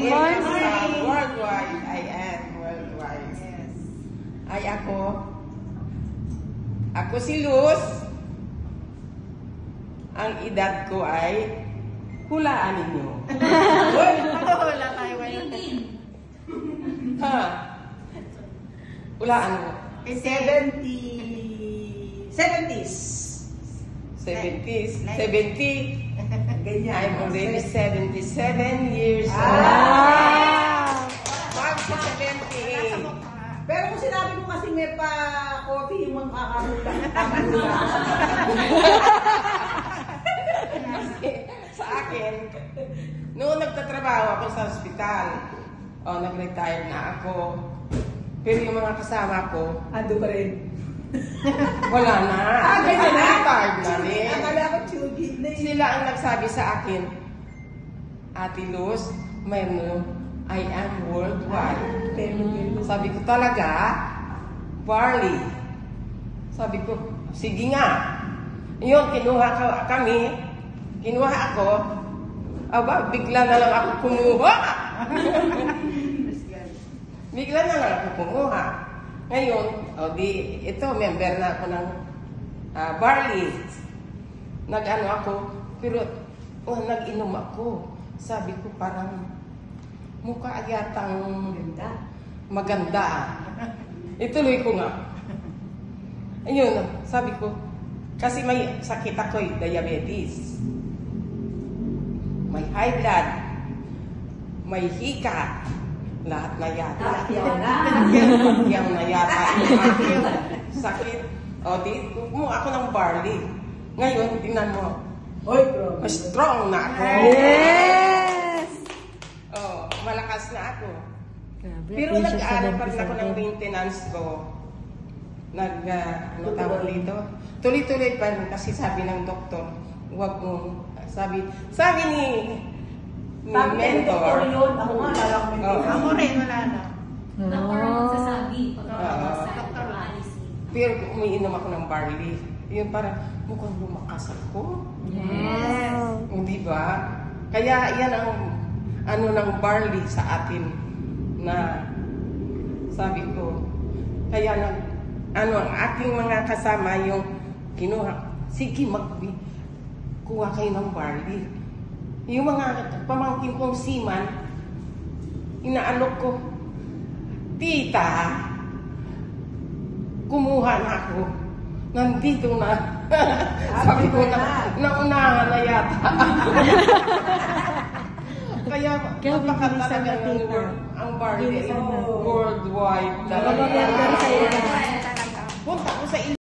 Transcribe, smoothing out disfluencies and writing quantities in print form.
morning. Worldwide. I am worldwide. Yes. Ay ako si Luz. Ang edad ko ay hulaan ninyo. Wala tayo ngayon. Ha? Hulaan mo. 70s. 70s. 70. Ganyan. I'm already 77 years old. Wow! Magsa 78. Pero kung sinabi mo kasi may pa-coffee yung mga kakahula. Sa akin, noong nagtatrabaho ako sa ospital, nag-retire na ako. Pero yung mga kasama ko, Ando pa rin. wala na. Ganyan na? Retired na rin. Akala ko chugid na yun. Sila ang nagsabi sa akin, Ate Luz, mayroon, I am worldwide. Sabi ko talaga, barley. Sabi ko, sige nga. Yun, kinuha ako. Aba, bigla na lang ako kumuha. Bigla na lang ako kumuha. Ngayon, ito, member na ako ng barley. Nag-ano ako, pero nag-inom ako. Sabi ko parang mukha yatang maganda. Ituloy ko nga. Ayun, sabi ko, kasi may sakit ako, diabetes. May high blood. May hika. Lahat na yata. Yang na yata. Sakit. Kumuha ako ng barley. Ngayon, tingnan mo. Oy, bro. Strong na ako. Yes! Malakas na ako. Grabe, Pero appreciate nag-ano pa rin sa ako ng maintenance ko. Ano tawag dito? Tuloy-tuloy pa rin kasi sabi ng doktor, huwag mong, sabi ni mentor. Yun, ako nga, lalang mentor. Ako rin, wala na. Doktor ang nagsasabi pag Oo. sa doktor alisin. Pero umiinom ako ng barley. Yun parang mukhang lumakas ako. Yes! Hindi ba? Kaya yan ang ano ng barley sa atin na sabi ko. Kaya ang aking mga kasama yung kinuha, sige kuha kayo ng barley. Yung mga pamangkin kong seaman, inaalok ko, tita, kumuha na ako. Nandito na. Sabi ko naunahan na yata. Kaya Kaya napaka bilisan talaga na, tita. ang barley Bilisan na. worldwide talaga. Talaga.